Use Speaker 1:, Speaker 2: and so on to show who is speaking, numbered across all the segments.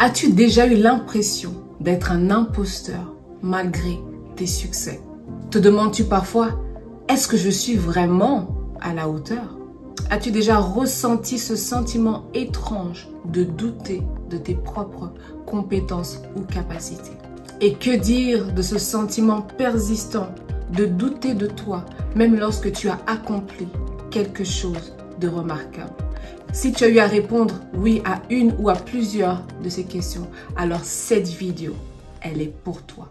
Speaker 1: As-tu déjà eu l'impression d'être un imposteur malgré tes succès? Te demandes-tu parfois, est-ce que je suis vraiment à la hauteur? As-tu déjà ressenti ce sentiment étrange de douter de tes propres compétences ou capacités? Et que dire de ce sentiment persistant de douter de toi, même lorsque tu as accompli quelque chose de remarquable? Si tu as eu à répondre oui à une ou à plusieurs de ces questions, alors cette vidéo, elle est pour toi.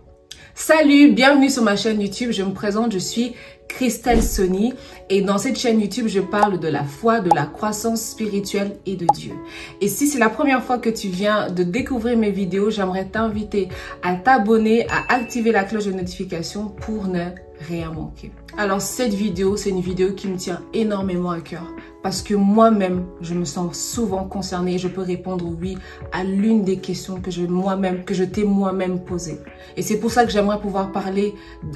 Speaker 1: Salut, bienvenue sur ma chaîne YouTube. Je me présente, je suis Christelle Sony et dans cette chaîne YouTube, je parle de la foi, de la croissance spirituelle et de Dieu. Et si c'est la première fois que tu viens de découvrir mes vidéos, j'aimerais t'inviter à t'abonner, à activer la cloche de notification pour ne rien manquer. Alors cette vidéo, c'est une vidéo qui me tient énormément à cœur parce que moi-même, je me sens souvent concernée et je peux répondre oui à l'une des questions que je t'ai moi-même posées. Et c'est pour ça que j'aimerais pouvoir parler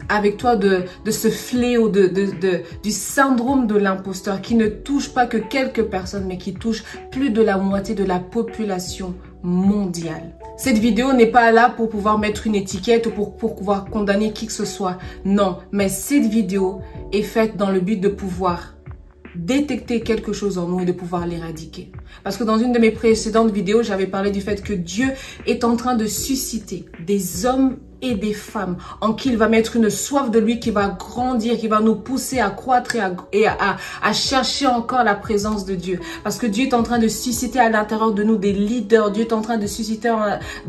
Speaker 1: avec toi de ce fléau, du syndrome de l'imposteur qui ne touche pas que quelques personnes, mais qui touche plus de la moitié de la population mondiale. Cette vidéo n'est pas là pour pouvoir mettre une étiquette ou pour pouvoir condamner qui que ce soit. Non, mais cette vidéo est faite dans le but de pouvoir détecter quelque chose en nous et de pouvoir l'éradiquer. Parce que dans une de mes précédentes vidéos, j'avais parlé du fait que Dieu est en train de susciter des hommes et des femmes en qui il va mettre une soif de lui qui va grandir, qui va nous pousser à croître et à chercher encore la présence de Dieu. Parce que Dieu est en train de susciter à l'intérieur de nous des leaders. Dieu est en train de susciter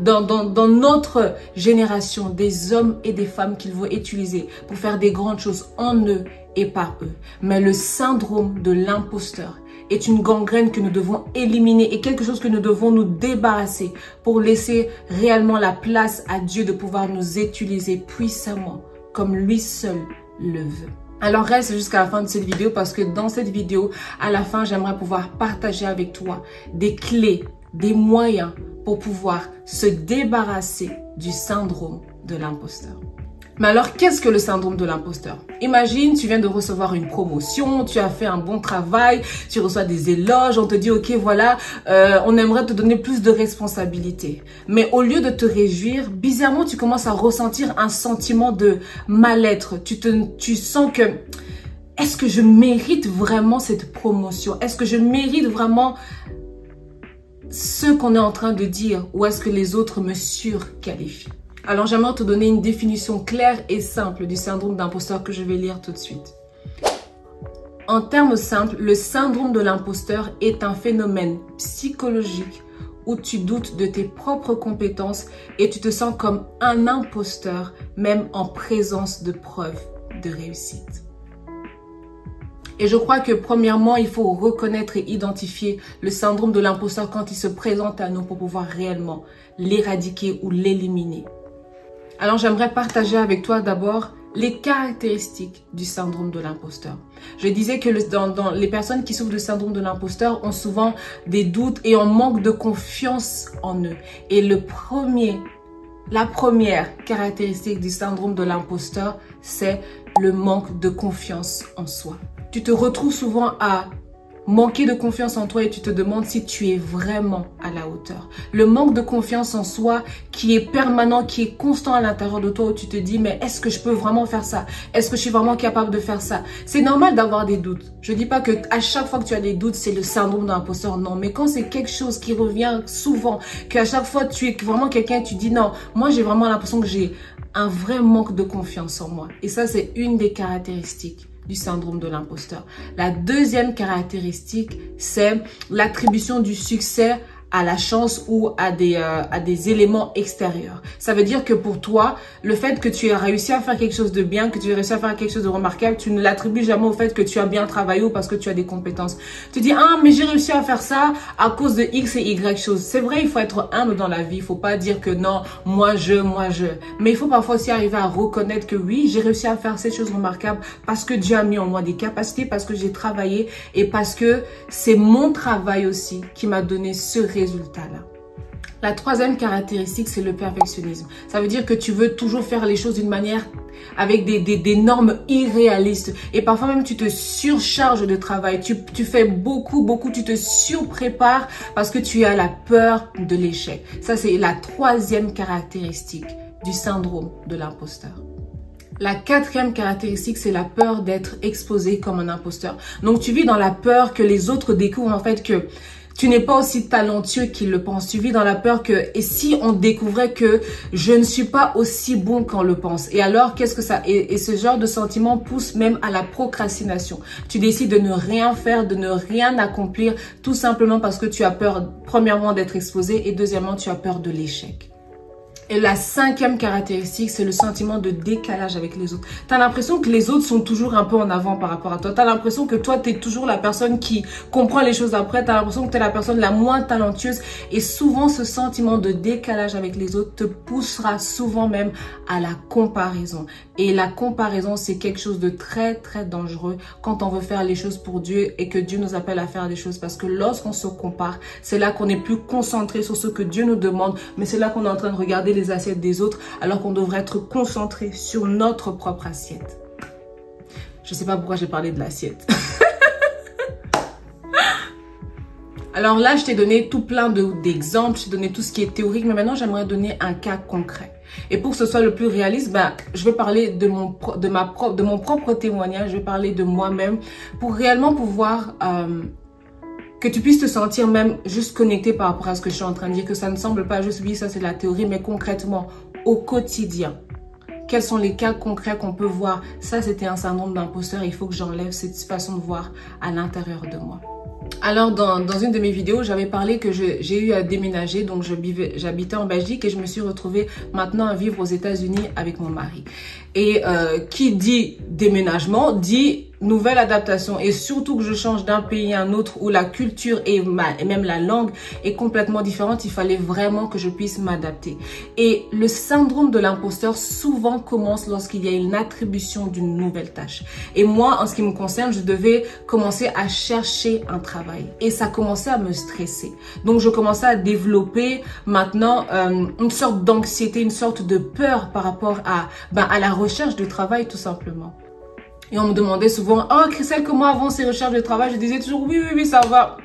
Speaker 1: dans notre génération des hommes et des femmes qu'il veut utiliser pour faire des grandes choses en eux et par eux. Mais le syndrome de l'imposteur est une gangrène que nous devons éliminer et quelque chose que nous devons nous débarrasser pour laisser réellement la place à Dieu de pouvoir nous utiliser puissamment comme lui seul le veut. Alors reste jusqu'à la fin de cette vidéo parce que dans cette vidéo, à la fin, j'aimerais pouvoir partager avec toi des clés, des moyens pour pouvoir se débarrasser du syndrome de l'imposteur. Mais alors, qu'est-ce que le syndrome de l'imposteur? Imagine, tu viens de recevoir une promotion, tu as fait un bon travail, tu reçois des éloges, on te dit, ok, voilà, on aimerait te donner plus de responsabilités. Mais au lieu de te réjouir, bizarrement, tu commences à ressentir un sentiment de mal-être. Tu sens que, est-ce que je mérite vraiment cette promotion? Est-ce que je mérite vraiment ce qu'on est en train de dire? Ou est-ce que les autres me surqualifient? Alors, j'aimerais te donner une définition claire et simple du syndrome d'imposteur que je vais lire tout de suite. En termes simples, le syndrome de l'imposteur est un phénomène psychologique où tu doutes de tes propres compétences et tu te sens comme un imposteur, même en présence de preuves de réussite. Et je crois que premièrement, il faut reconnaître et identifier le syndrome de l'imposteur quand il se présente à nous pour pouvoir réellement l'éradiquer ou l'éliminer. Alors, j'aimerais partager avec toi d'abord les caractéristiques du syndrome de l'imposteur. Je disais que les personnes qui souffrent du syndrome de l'imposteur ont souvent des doutes et un manque de confiance en eux. Et la première caractéristique du syndrome de l'imposteur, c'est le manque de confiance en soi. Tu te retrouves souvent à manquer de confiance en toi et tu te demandes si tu es vraiment à la hauteur. Le manque de confiance en soi qui est permanent, qui est constant à l'intérieur de toi où tu te dis mais est-ce que je peux vraiment faire ça? Est-ce que je suis vraiment capable de faire ça? C'est normal d'avoir des doutes. Je dis pas que à chaque fois que tu as des doutes, c'est le syndrome de l'imposteur. Non, mais quand c'est quelque chose qui revient souvent, qu'à chaque fois tu es vraiment quelqu'un, tu dis non, moi j'ai vraiment l'impression que j'ai un vrai manque de confiance en moi. Et ça, c'est une des caractéristiques du syndrome de l'imposteur. La deuxième caractéristique, c'est l'attribution du succès à la chance ou à des éléments extérieurs. Ça veut dire que pour toi, le fait que tu aies réussi à faire quelque chose de bien, que tu aies réussi à faire quelque chose de remarquable, tu ne l'attribues jamais au fait que tu as bien travaillé ou parce que tu as des compétences. Tu dis, ah, mais j'ai réussi à faire ça à cause de X et Y choses. C'est vrai, il faut être humble dans la vie. Il faut pas dire que non, moi je. Mais il faut parfois aussi arriver à reconnaître que oui, j'ai réussi à faire ces choses remarquables parce que Dieu a mis en moi des capacités, parce que j'ai travaillé et parce que c'est mon travail aussi qui m'a donné ce résultat-là. La troisième caractéristique, c'est le perfectionnisme. Ça veut dire que tu veux toujours faire les choses d'une manière avec des normes irréalistes. Et parfois même, tu te surcharges de travail. Tu fais beaucoup, tu te surprépares parce que tu as la peur de l'échec. Ça, c'est la troisième caractéristique du syndrome de l'imposteur. La quatrième caractéristique, c'est la peur d'être exposé comme un imposteur. Donc, tu vis dans la peur que les autres découvrent en fait que tu n'es pas aussi talentueux qu'ils le pensent. Tu vis dans la peur que, et si on découvrait que je ne suis pas aussi bon qu'on le pense? Et alors, qu'est-ce que ça... Et ce genre de sentiment pousse même à la procrastination. Tu décides de ne rien faire, de ne rien accomplir, tout simplement parce que tu as peur, premièrement, d'être exposé et deuxièmement, tu as peur de l'échec. Et la cinquième caractéristique, c'est le sentiment de décalage avec les autres. Tu as l'impression que les autres sont toujours un peu en avant par rapport à toi. Tu as l'impression que toi, tu es toujours la personne qui comprend les choses après. Tu as l'impression que tu es la personne la moins talentueuse. Et souvent, ce sentiment de décalage avec les autres te poussera souvent même à la comparaison. Et la comparaison, c'est quelque chose de très, très dangereux quand on veut faire les choses pour Dieu et que Dieu nous appelle à faire des choses. Parce que lorsqu'on se compare, c'est là qu'on est plus concentré sur ce que Dieu nous demande. Mais c'est là qu'on est en train de regarder les assiettes des autres alors qu'on devrait être concentré sur notre propre assiette. Je ne sais pas pourquoi j'ai parlé de l'assiette. Alors là, je t'ai donné tout plein d'exemples, je t'ai donné tout ce qui est théorique, mais maintenant, j'aimerais donner un cas concret. Et pour que ce soit le plus réaliste, je vais parler de mon propre témoignage, je vais parler de moi-même pour réellement pouvoir... que tu puisses te sentir même juste connecté par rapport à ce que je suis en train de dire, que ça ne semble pas juste, oui, ça c'est de la théorie, mais concrètement, au quotidien. Quels sont les cas concrets qu'on peut voir? Ça, c'était un syndrome d'imposteur, il faut que j'enlève cette façon de voir à l'intérieur de moi. Alors, dans une de mes vidéos, j'avais parlé que j'ai eu à déménager, donc j'habitais en Belgique et je me suis retrouvée maintenant à vivre aux États-Unis avec mon mari. Et qui dit déménagement, dit nouvelle adaptation et surtout que je change d'un pays à un autre où la culture et même la langue est complètement différente, il fallait vraiment que je puisse m'adapter. Et le syndrome de l'imposteur souvent commence lorsqu'il y a une attribution d'une nouvelle tâche. Et moi, en ce qui me concerne, je devais commencer à chercher un travail et ça commençait à me stresser. Donc, je commençais à développer maintenant une sorte d'anxiété, une sorte de peur par rapport à la recherche de travail tout simplement. Et on me demandait souvent, oh Christelle, comment avancent ces recherches de travail? Je disais toujours, oui, ça va.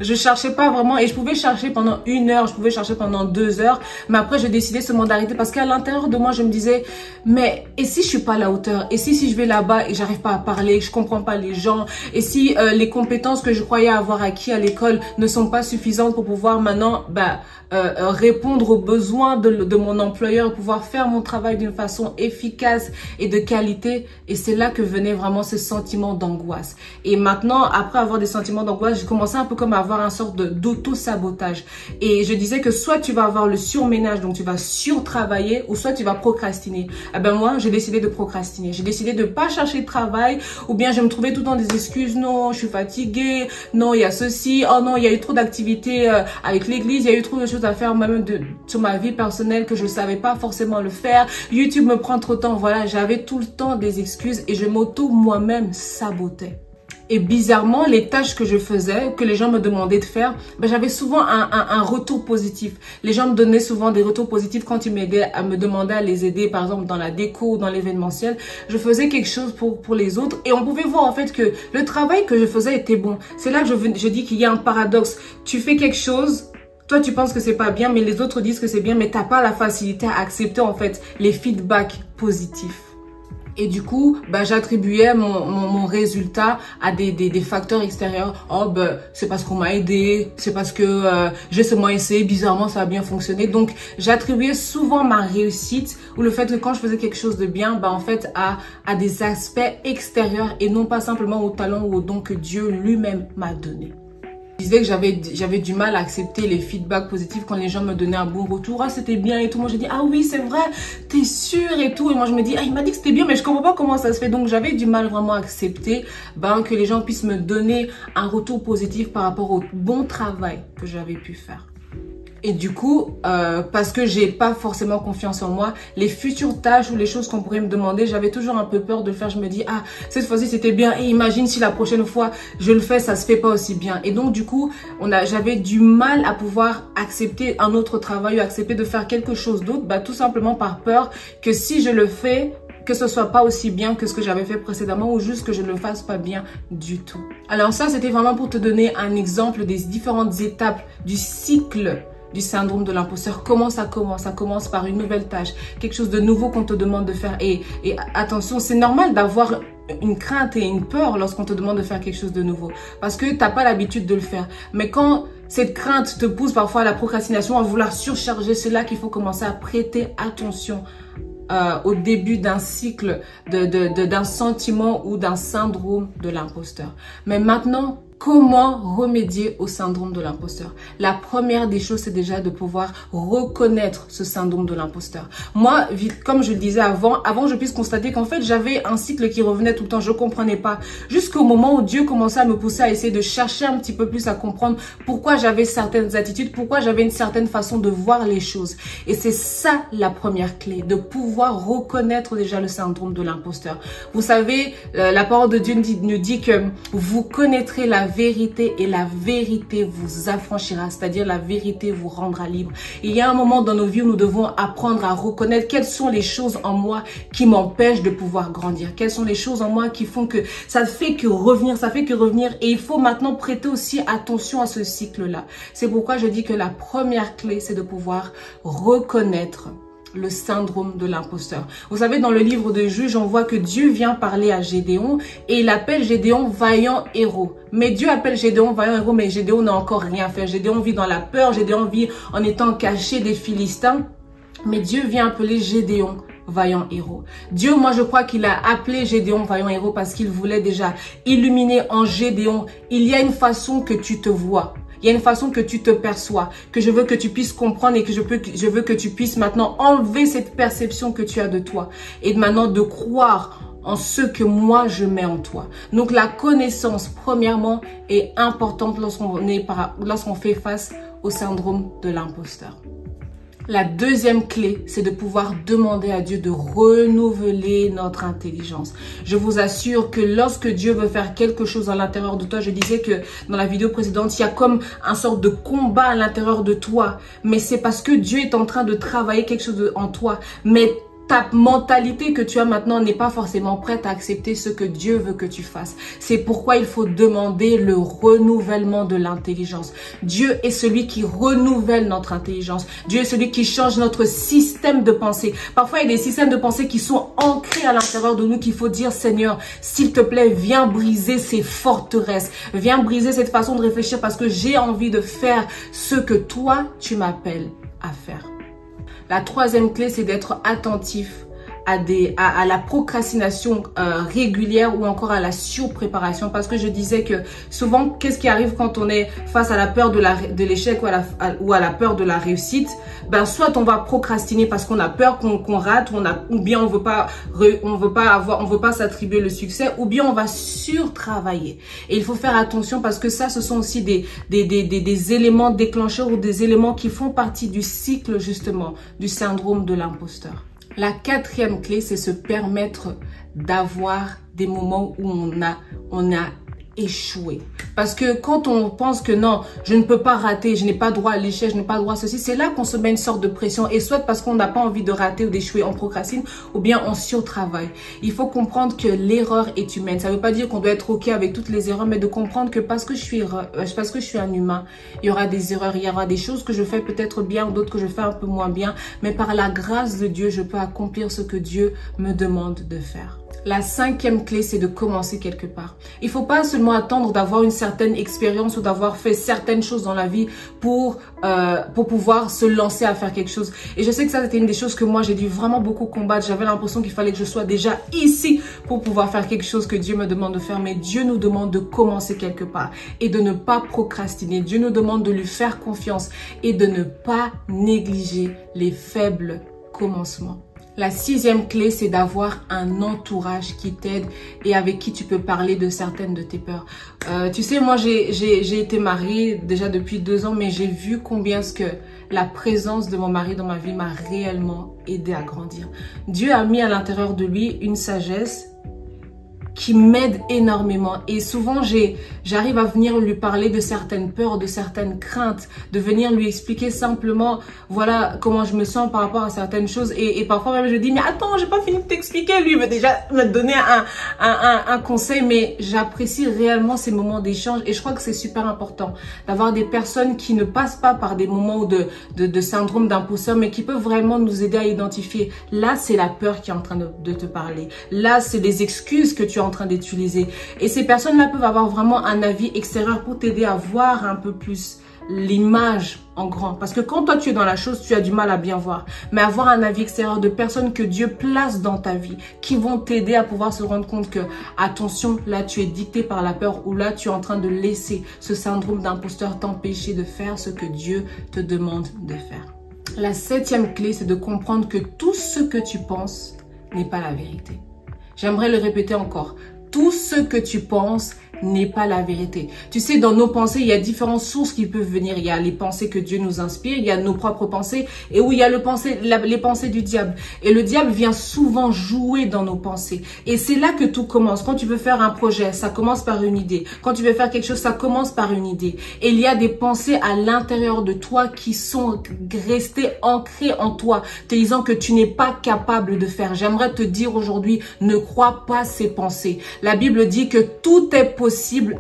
Speaker 1: Je cherchais pas vraiment et je pouvais chercher pendant 1 heure, je pouvais chercher pendant 2 heures. Mais après, je décidais seulement d'arrêter parce qu'à l'intérieur de moi, je me disais, mais et si je suis pas à la hauteur? Et si je vais là-bas et j'arrive pas à parler, je comprends pas les gens? Et si les compétences que je croyais avoir acquis à l'école ne sont pas suffisantes pour pouvoir maintenant répondre aux besoins de mon employeur, pouvoir faire mon travail d'une façon efficace et de qualité? Et c'est là que venait vraiment ce sentiment d'angoisse. Et maintenant, après avoir des sentiments d'angoisse, j'ai commencé un peu comme à avoir une sorte d'auto-sabotage. Et je disais que soit tu vas avoir le surménage, donc tu vas surtravailler, ou soit tu vas procrastiner. Eh ben moi, j'ai décidé de procrastiner. J'ai décidé de pas chercher de travail, ou bien je me trouvais tout le temps des excuses. Non, je suis fatiguée. Non, il y a ceci. Oh non, il y a eu trop d'activités avec l'église. Il y a eu trop de choses à faire moi-même sur ma vie personnelle que je savais pas forcément le faire. YouTube me prend trop de temps. Voilà, j'avais tout le temps des excuses et je moi-même sabotais. Et bizarrement, les tâches que je faisais, que les gens me demandaient de faire, j'avais souvent un retour positif. Les gens me donnaient souvent des retours positifs quand ils m'aidaient à me demander à les aider, par exemple dans la déco ou dans l'événementiel. Je faisais quelque chose pour les autres et on pouvait voir en fait que le travail que je faisais était bon. C'est là que je dis qu'il y a un paradoxe. Tu fais quelque chose, toi tu penses que c'est pas bien, mais les autres disent que c'est bien, mais t'as pas la facilité à accepter en fait les feedbacks positifs. Et du coup, j'attribuais mon résultat à des facteurs extérieurs. Oh, c'est parce qu'on m'a aidé, c'est parce que j'ai seulement essayé, bizarrement ça a bien fonctionné. Donc, j'attribuais souvent ma réussite ou le fait que quand je faisais quelque chose de bien, en fait, à des aspects extérieurs et non pas simplement au talent ou au don que Dieu lui-même m'a donné. Je disais que j'avais du mal à accepter les feedbacks positifs quand les gens me donnaient un bon retour. Ah, c'était bien et tout. Moi, j'ai dit, ah oui, c'est vrai, t'es sûr et tout. Et moi, je me dis, ah, il m'a dit que c'était bien, mais je comprends pas comment ça se fait. Donc, j'avais du mal vraiment à accepter que les gens puissent me donner un retour positif par rapport au bon travail que j'avais pu faire. Et du coup, parce que j'ai pas forcément confiance en moi, les futures tâches ou les choses qu'on pourrait me demander, j'avais toujours un peu peur de le faire. Je me dis, ah, cette fois-ci c'était bien, et imagine si la prochaine fois je le fais, ça se fait pas aussi bien. Et donc du coup, j'avais du mal à pouvoir accepter un autre travail ou accepter de faire quelque chose d'autre, bah, tout simplement par peur que si je le fais, que ce soit pas aussi bien que ce que j'avais fait précédemment ou juste que je ne le fasse pas bien du tout. Alors ça, c'était vraiment pour te donner un exemple des différentes étapes du cycle du syndrome de l'imposteur. Comment ça commence? Ça commence par une nouvelle tâche, quelque chose de nouveau qu'on te demande de faire. Et attention, c'est normal d'avoir une crainte et une peur lorsqu'on te demande de faire quelque chose de nouveau parce que t'as pas l'habitude de le faire. Mais quand cette crainte te pousse parfois à la procrastination, à vouloir surcharger, c'est là qu'il faut commencer à prêter attention au début d'un cycle d'un sentiment ou d'un syndrome de l'imposteur. Mais maintenant, comment remédier au syndrome de l'imposteur? La première des choses, c'est déjà de pouvoir reconnaître ce syndrome de l'imposteur. Moi, comme je le disais avant je puisse constater qu'en fait, j'avais un cycle qui revenait tout le temps. Je comprenais pas. Jusqu'au moment où Dieu commençait à me pousser à essayer de chercher un petit peu plus à comprendre pourquoi j'avais certaines attitudes, pourquoi j'avais une certaine façon de voir les choses. Et c'est ça la première clé, de pouvoir reconnaître déjà le syndrome de l'imposteur. Vous savez, la parole de Dieu nous dit que vous connaîtrez la vérité et la vérité vous affranchira, c'est-à-dire la vérité vous rendra libre. Il y a un moment dans nos vies où nous devons apprendre à reconnaître quelles sont les choses en moi qui m'empêchent de pouvoir grandir, quelles sont les choses en moi qui font que ça fait que revenir, et il faut maintenant prêter aussi attention à ce cycle-là. C'est pourquoi je dis que la première clé, c'est de pouvoir reconnaître le syndrome de l'imposteur. Vous savez, dans le livre de Juges, on voit que Dieu vient parler à Gédéon et il appelle Gédéon vaillant héros. Mais Dieu appelle Gédéon vaillant héros, mais Gédéon n'a encore rien fait. Gédéon vit dans la peur, Gédéon vit en étant caché des Philistins. Mais Dieu vient appeler Gédéon vaillant héros. Dieu, moi je crois qu'il a appelé Gédéon vaillant héros parce qu'il voulait déjà illuminer en Gédéon. Il y a une façon que tu te vois. Il y a une façon que tu te perçois, que je veux que tu puisses comprendre et que je veux que tu puisses maintenant enlever cette perception que tu as de toi et maintenant de croire en ce que moi je mets en toi. Donc la connaissance, premièrement, est importante lorsqu'on fait face au syndrome de l'imposteur. La deuxième clé, c'est de pouvoir demander à Dieu de renouveler notre intelligence. Je vous assure que lorsque Dieu veut faire quelque chose à l'intérieur de toi, je disais que dans la vidéo précédente, il y a comme un sorte de combat à l'intérieur de toi. Mais c'est parce que Dieu est en train de travailler quelque chose en toi. Mais ta mentalité que tu as maintenant n'est pas forcément prête à accepter ce que Dieu veut que tu fasses. C'est pourquoi il faut demander le renouvellement de l'intelligence. Dieu est celui qui renouvelle notre intelligence. Dieu est celui qui change notre système de pensée. Parfois, il y a des systèmes de pensée qui sont ancrés à l'intérieur de nous qu'il faut dire, Seigneur, s'il te plaît, viens briser ces forteresses. Viens briser cette façon de réfléchir parce que j'ai envie de faire ce que toi, tu m'appelles à faire. La troisième clé, c'est d'être attentif à la procrastination régulière ou encore à la surpréparation. Parce que je disais que souvent, qu'est-ce qui arrive quand on est face à la peur de l'échec ou à la peur de la réussite? Ben, soit on va procrastiner parce qu'on a peur qu'on rate, ou bien on veut pas s'attribuer le succès, ou bien on va surtravailler. Et il faut faire attention parce que ça, ce sont aussi des éléments déclencheurs ou des éléments qui font partie du cycle justement du syndrome de l'imposteur. La quatrième clé, c'est se permettre d'avoir des moments où on a échoué. Parce que quand on pense que non, je ne peux pas rater, je n'ai pas droit à l'échec, je n'ai pas droit à ceci, c'est là qu'on se met une sorte de pression. Et soit parce qu'on n'a pas envie de rater ou d'échouer, on procrastine, ou bien on surtravaille. Il faut comprendre que l'erreur est humaine. Ça ne veut pas dire qu'on doit être OK avec toutes les erreurs, mais de comprendre que parce que je suis un humain, il y aura des erreurs, il y aura des choses que je fais peut-être bien ou d'autres que je fais un peu moins bien. Mais par la grâce de Dieu, je peux accomplir ce que Dieu me demande de faire. La cinquième clé, c'est de commencer quelque part. Il ne faut pas seulement attendre d'avoir une certaine expérience ou d'avoir fait certaines choses dans la vie pour pouvoir se lancer à faire quelque chose. Et je sais que ça, c'était une des choses que moi, j'ai dû vraiment beaucoup combattre. J'avais l'impression qu'il fallait que je sois déjà ici pour pouvoir faire quelque chose que Dieu me demande de faire. Mais Dieu nous demande de commencer quelque part et de ne pas procrastiner. Dieu nous demande de lui faire confiance et de ne pas négliger les faibles commencements. La sixième clé, c'est d'avoir un entourage qui t'aide et avec qui tu peux parler de certaines de tes peurs. Tu sais, moi, j'ai été mariée déjà depuis 2 ans, mais j'ai vu combien ce que la présence de mon mari dans ma vie m'a réellement aidé à grandir. Dieu a mis à l'intérieur de lui une sagesse qui m'aide énormément. Et souvent, j'arrive à venir lui parler de certaines peurs, de certaines craintes, de venir lui expliquer simplement, voilà comment je me sens par rapport à certaines choses. Et parfois même, je dis, mais attends, j'ai pas fini de t'expliquer. Lui, il veut déjà me donner un conseil, mais j'apprécie réellement ces moments d'échange. Et je crois que c'est super important d'avoir des personnes qui ne passent pas par des moments de syndrome d'imposteur, mais qui peuvent vraiment nous aider à identifier. Là, c'est la peur qui est en train de te parler. Là, c'est des excuses que tu es en train d'utiliser. Et ces personnes-là peuvent avoir vraiment un avis extérieur pour t'aider à voir un peu plus l'image en grand. Parce que quand toi, tu es dans la chose, tu as du mal à bien voir. Mais avoir un avis extérieur de personnes que Dieu place dans ta vie, qui vont t'aider à pouvoir se rendre compte que, attention, là, tu es dicté par la peur ou là, tu es en train de laisser ce syndrome d'imposteur t'empêcher de faire ce que Dieu te demande de faire. La 7e clé, c'est de comprendre que tout ce que tu penses n'est pas la vérité. J'aimerais le répéter encore. Tout ce que tu penses n'est pas la vérité. Tu sais, dans nos pensées, il y a différentes sources qui peuvent venir. Il y a les pensées que Dieu nous inspire, il y a nos propres pensées, et où il y a les pensées du diable. Et le diable vient souvent jouer dans nos pensées. Et c'est là que tout commence. Quand tu veux faire un projet, ça commence par une idée. Quand tu veux faire quelque chose, ça commence par une idée. Et il y a des pensées à l'intérieur de toi qui sont restées ancrées en toi, te disant que tu n'es pas capable de faire. J'aimerais te dire aujourd'hui, ne crois pas ces pensées. La Bible dit que tout est possible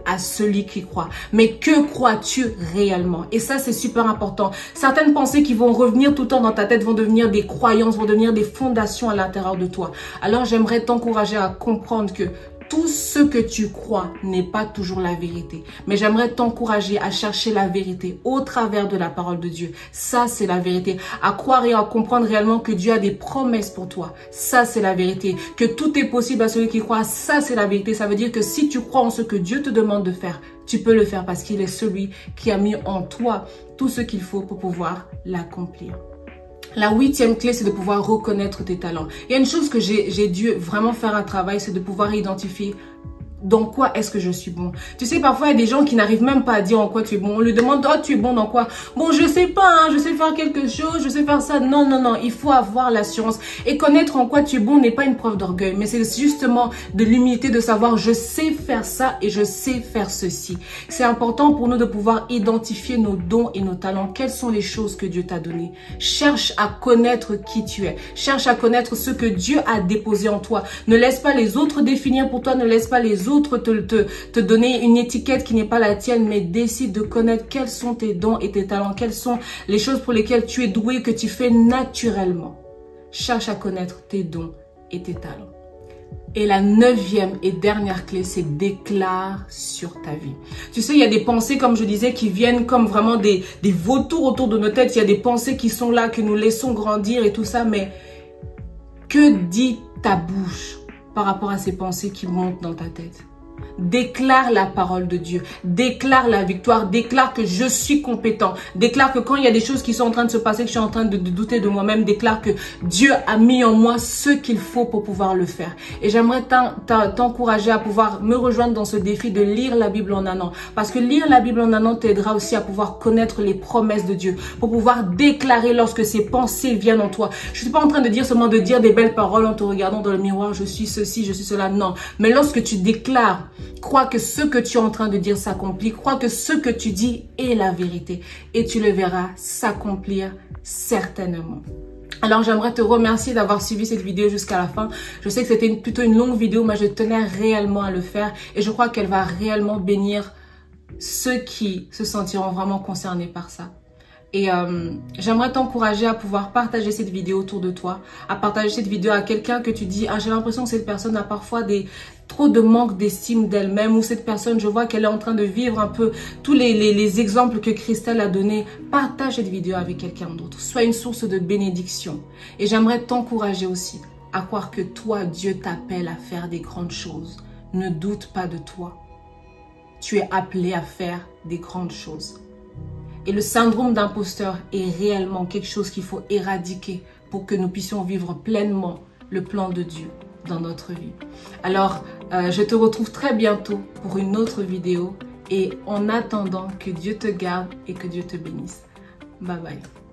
Speaker 1: à celui qui croit. Mais que crois-tu réellement? Et ça, c'est super important. Certaines pensées qui vont revenir tout le temps dans ta tête vont devenir des croyances, vont devenir des fondations à l'intérieur de toi. Alors, j'aimerais t'encourager à comprendre que tout ce que tu crois n'est pas toujours la vérité. Mais j'aimerais t'encourager à chercher la vérité au travers de la parole de Dieu. Ça, c'est la vérité. À croire et à comprendre réellement que Dieu a des promesses pour toi. Ça, c'est la vérité. Que tout est possible à celui qui croit. Ça, c'est la vérité. Ça veut dire que si tu crois en ce que Dieu te demande de faire, tu peux le faire parce qu'il est celui qui a mis en toi tout ce qu'il faut pour pouvoir l'accomplir. La 8e clé, c'est de pouvoir reconnaître tes talents. Il y a une chose que j'ai dû vraiment faire un travail, c'est de pouvoir identifier dans quoi est-ce que je suis bon. Tu sais, parfois, il y a des gens qui n'arrivent même pas à dire en quoi tu es bon. On lui demande, oh, tu es bon dans quoi? Bon, je sais pas, hein, je sais faire quelque chose, je sais faire ça. Non, non, non, il faut avoir l'assurance. Et connaître en quoi tu es bon n'est pas une preuve d'orgueil, mais c'est justement de l'humilité de savoir, je sais faire ça et je sais faire ceci. C'est important pour nous de pouvoir identifier nos dons et nos talents. Quelles sont les choses que Dieu t'a données? Cherche à connaître qui tu es. Cherche à connaître ce que Dieu a déposé en toi. Ne laisse pas les autres définir pour toi, ne laisse pas les autres te donner une étiquette qui n'est pas la tienne, mais décide de connaître quels sont tes dons et tes talents, quelles sont les choses pour lesquelles tu es doué, que tu fais naturellement. Cherche à connaître tes dons et tes talents. Et la 9e et dernière clé, c'est déclare sur ta vie. Tu sais, il y a des pensées, comme je disais, qui viennent comme vraiment des vautours autour de nos têtes. Il y a des pensées qui sont là, que nous laissons grandir et tout ça, mais que dit ta bouche par rapport à ces pensées qui montent dans ta tête? Déclare la parole de Dieu, déclare la victoire, déclare que je suis compétent, déclare que quand il y a des choses qui sont en train de se passer, que je suis en train de douter de moi-même, déclare que Dieu a mis en moi ce qu'il faut pour pouvoir le faire. Et j'aimerais t'encourager à pouvoir me rejoindre dans ce défi de lire la Bible en un an, parce que lire la Bible en un an t'aidera aussi à pouvoir connaître les promesses de Dieu, pour pouvoir déclarer lorsque ces pensées viennent en toi. Je suis pas en train de dire seulement de dire des belles paroles en te regardant dans le miroir, je suis ceci, je suis cela, non. Mais lorsque tu déclares, crois que ce que tu es en train de dire s'accomplit. Crois que ce que tu dis est la vérité. Et tu le verras s'accomplir certainement. Alors, j'aimerais te remercier d'avoir suivi cette vidéo jusqu'à la fin. Je sais que c'était plutôt une longue vidéo, mais je tenais réellement à le faire. Et je crois qu'elle va réellement bénir ceux qui se sentiront vraiment concernés par ça. Et j'aimerais t'encourager à pouvoir partager cette vidéo autour de toi, à partager cette vidéo à quelqu'un que tu dis, ah, j'ai l'impression que cette personne a parfois trop de manque d'estime d'elle-même, ou cette personne, je vois qu'elle est en train de vivre un peu tous les exemples que Christelle a donnés. Partage cette vidéo avec quelqu'un d'autre. Sois une source de bénédiction. Et j'aimerais t'encourager aussi à croire que toi, Dieu t'appelle à faire des grandes choses. Ne doute pas de toi. Tu es appelé à faire des grandes choses. Et le syndrome d'imposteur est réellement quelque chose qu'il faut éradiquer pour que nous puissions vivre pleinement le plan de Dieu dans notre vie. Alors, je te retrouve très bientôt pour une autre vidéo. Et en attendant, que Dieu te garde et que Dieu te bénisse. Bye bye.